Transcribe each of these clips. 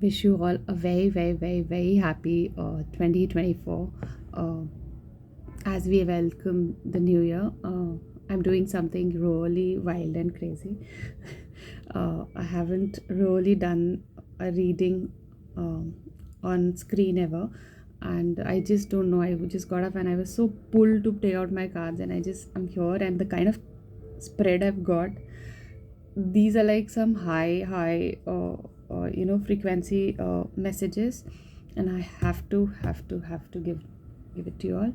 wish you all a very, very, very, very happy 2024 uh, as we welcome the new year. I'm doing something really wild and crazy. I haven't really done a reading on screen ever, and I just don't know. I just got up and I was so pulled to play out my cards, and I'm here, and the kind of spread I've got, these are like some frequency messages, and I have to give it to you all,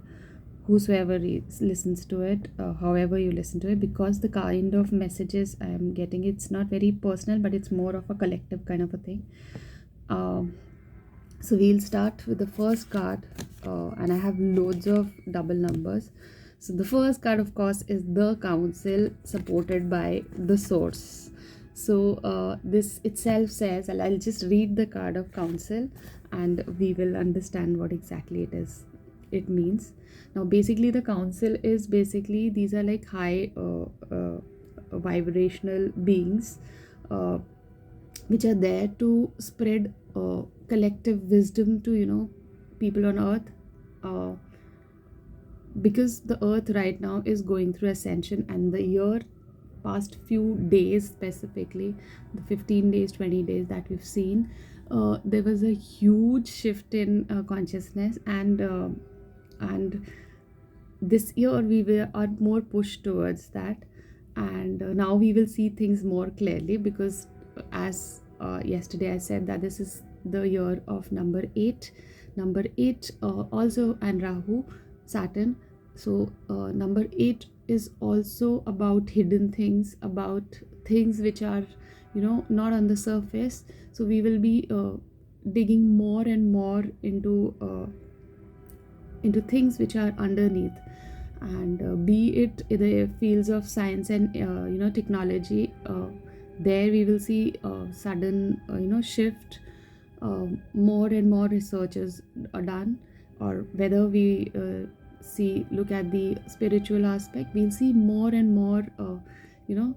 whosoever listens to it, however you listen to it, because the kind of messages I am getting, it's not very personal, but it's more of a collective kind of a thing. um, so we'll start with the first card, and I have loads of double numbers. So the first card, of course, is the council, supported by the source. So this itself says, and I'll just read the card of council, and we will understand what exactly it means. Now, basically, the council is basically, these are like high vibrational beings, uh, which are there to spread collective wisdom to people on earth, uh, because the earth right now is going through ascension, and the year past few days, specifically the 15 days, 20 days that we've seen, there was a huge shift in consciousness, and this year are more pushed towards that. And now we will see things more clearly, because as yesterday I said that this is the year of number 8 also, and Rahu, Saturn. So number 8 is also about hidden things, about things which are not on the surface. So we will be digging more and more into things which are underneath, and be it in the fields of science and technology. There we will see sudden shift. More and more researches are done, or whether we look at the spiritual aspect, we'll see more and more you know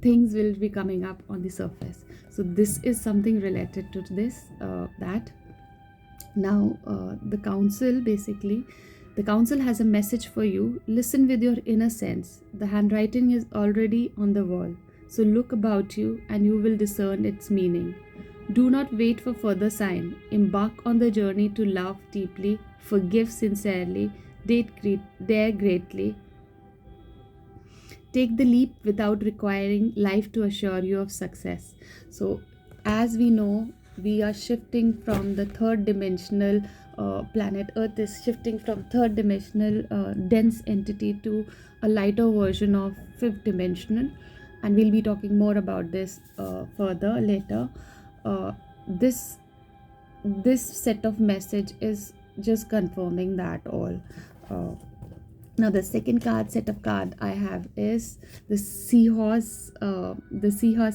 things will be coming up on the surface. So this is something related to this, that now, the council has a message for you. Listen with your inner sense. The handwriting is already on the wall. So look about you and you will discern its meaning. Do not wait for further sign. Embark on the journey to love deeply, forgive sincerely, dare greatly. Take the leap without requiring life to assure you of success. So, as we know, we are shifting from the third dimensional planet Earth is shifting from third dimensional dense entity to a lighter version of fifth dimensional, and we'll be talking more about this further later. uh, this this set of message is just confirming that all. uh, Now the second set of card I have is the seahorse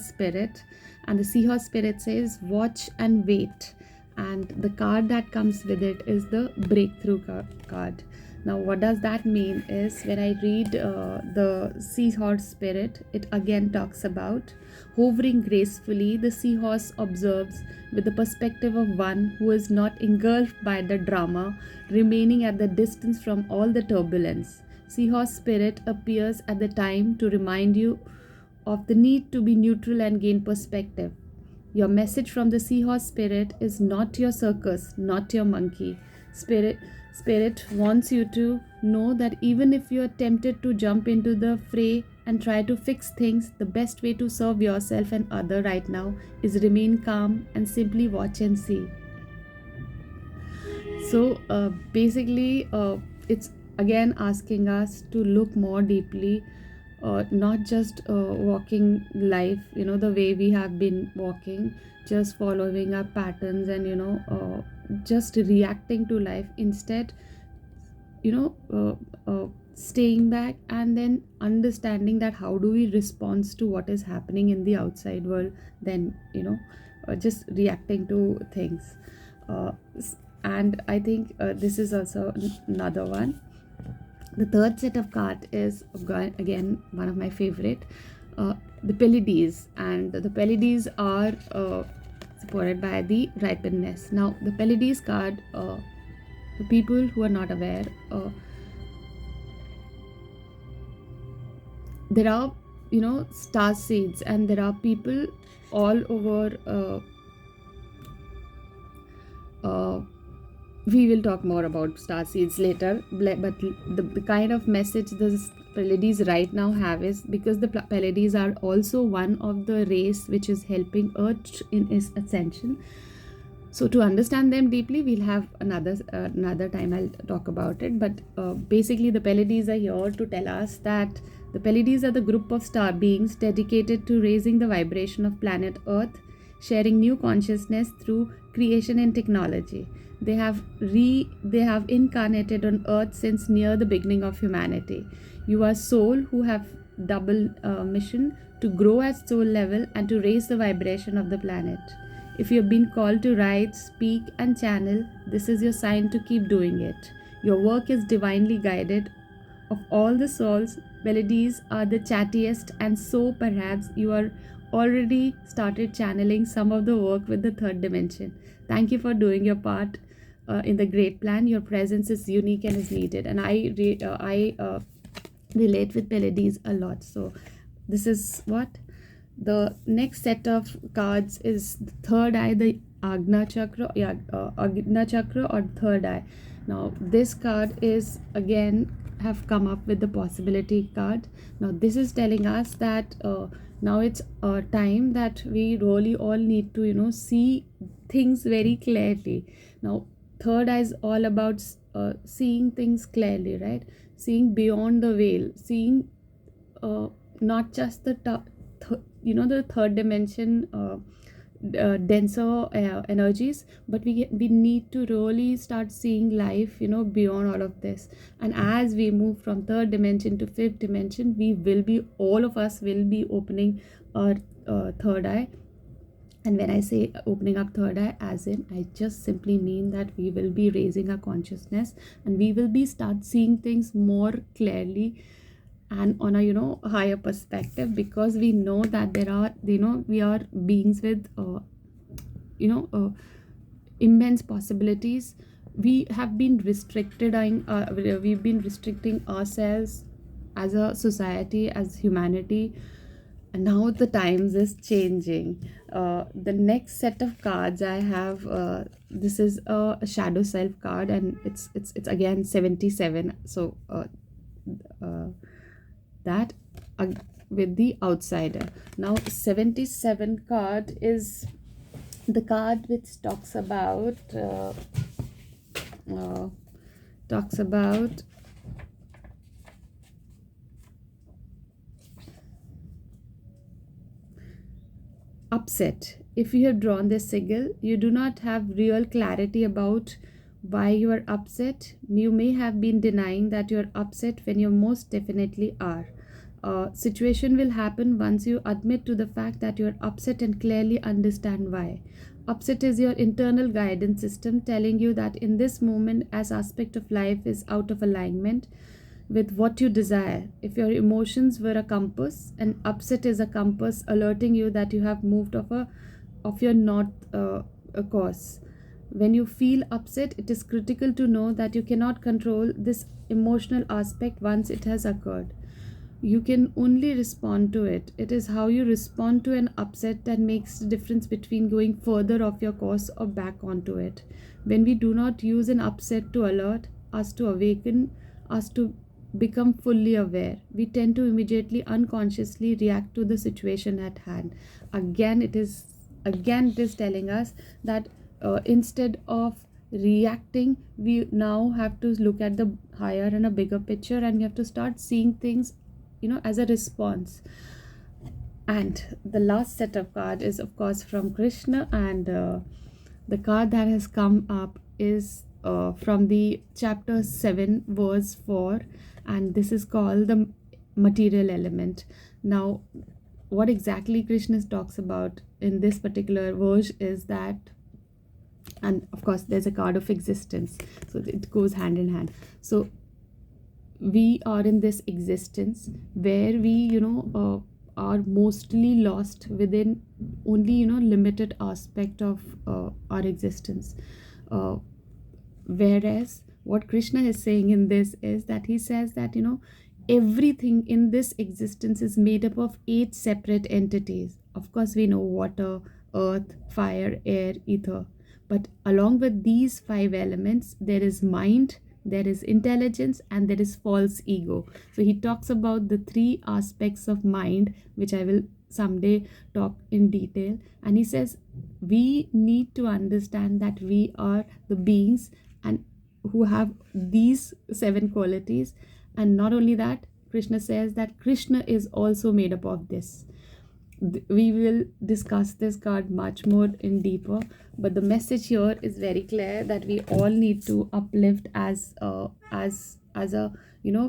spirit, and the seahorse spirit says, "Watch and wait." And the card that comes with it is the breakthrough card. Now, what does that mean? Is when I read the seahorse spirit, it again talks about hovering gracefully. The seahorse observes with the perspective of one who is not engulfed by the drama, remaining at the distance from all the turbulence. Seahorse spirit appears at the time to remind you of the need to be neutral and gain perspective. Your message from the seahorse spirit is not your circus, not your monkey. Spirit wants you to know that even if you are tempted to jump into the fray and try to fix things, the best way to serve yourself and other right now is remain calm and simply watch and see. So basically, it's again asking us to look more deeply, not just walking life, the way we have been walking, just following our patterns and, just reacting to life. Instead, staying back and then understanding that how do we respond to what is happening in the outside world, then, just reacting to things. Uh, and I think this is also another one. The third set of cards is again one of my favorite, the Pleiades, and the Pleiades are supported by the ripeness. Now, the Pleiades card, the people who are not aware, there are, star seeds, and there are people all over. We will talk more about star seeds later, but the kind of message the Pleiades right now have is because the Pleiades are also one of the race which is helping Earth in its ascension. So to understand them deeply, we'll have another time I'll talk about it. But basically, the Pleiades are here to tell us that the Pleiades are the group of star beings dedicated to raising the vibration of planet Earth, sharing new consciousness through creation and technology. They have incarnated on Earth since near the beginning of humanity. You are soul who have double mission to grow at soul level and to raise the vibration of the planet. If you have been called to write, speak, and channel, this is your sign to keep doing it. Your work is divinely guided. Of all the souls, Pleiades are the chattiest, and so perhaps you are already started channeling some of the work with the third dimension. Thank you for doing your part in the great plan. Your presence is unique and is needed, and I relate with Pleiades a lot. So this is what the next set of cards is. The third eye, the Agna Chakra, Agna Chakra or third eye. Now this card is again have come up with the possibility card. Now this is telling us that now it's a time that we really all need to see things very clearly. Now third eye is all about seeing things clearly, right? Seeing beyond the veil, seeing not just the the third dimension denser energies, but we need to really start seeing life beyond all of this. And as we move from third dimension to fifth dimension, all of us will be opening our third eye. And when I say opening up third eye, as in I just simply mean that we will be raising our consciousness, and we will be start seeing things more clearly and on a higher perspective, because we know that there are we are beings with immense possibilities. We have been we've been restricting ourselves as a society, as humanity, and now the times is changing. The next set of cards I have, this is a shadow self card, and it's again 77. So that with the outsider. Now 77 card is the card which talks about upset. If you have drawn this sigil, you do not have real clarity about why you are upset. You may have been denying that you are upset when you most definitely are. Situation will happen once you admit to the fact that you are upset and clearly understand why. Upset is your internal guidance system telling you that in this moment, as aspect of life is out of alignment with what you desire. If your emotions were a compass, and upset is a compass alerting you that you have moved of your north course. When you feel upset, it is critical to know that you cannot control this emotional aspect once it has occurred. You can only respond to it. It is how you respond to an upset that makes the difference between going further off your course or back onto it. When we do not use an upset to alert us, to awaken us, to become fully aware, we tend to immediately unconsciously react to the situation at hand. Again it is telling us that instead of reacting, we now have to look at the higher and a bigger picture, and we have to start seeing things as a response. And the last set of card is of course from Krishna, and the card that has come up is from the chapter 7 verse 4, and this is called the material element. Now what exactly Krishna talks about in this particular verse is that, and of course there's a card of existence, so it goes hand in hand. So we are in this existence where we are mostly lost within only, limited aspect of our existence. uh, Whereas what Krishna is saying in this is that he says that, everything in this existence is made up of eight separate entities. Of course, we know water, earth, fire, air, ether. But along with these five elements, there is mind, there is intelligence, and there is false ego. So he talks about the three aspects of mind, which I will someday talk in detail. And he says we need to understand that we are the beings and who have these seven qualities. And not only that, Krishna says that Krishna is also made up of this. We will discuss this card much more in deeper, but the message here is very clear that we all need to uplift as a,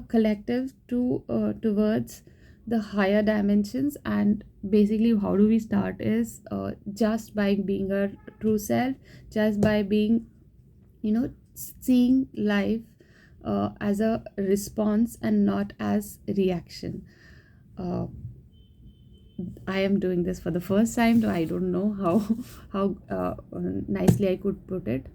collective to towards the higher dimensions. And basically how do we start is just by being a true self, just by being, seeing life as a response and not as reaction. uh, I am doing this for the first time, so I don't know how nicely I could put it,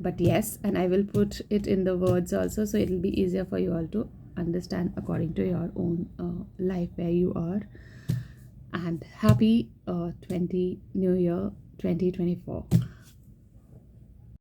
but yes, and I will put it in the words also, so it'll be easier for you all to understand according to your own life where you are. And happy 20 New Year 2024.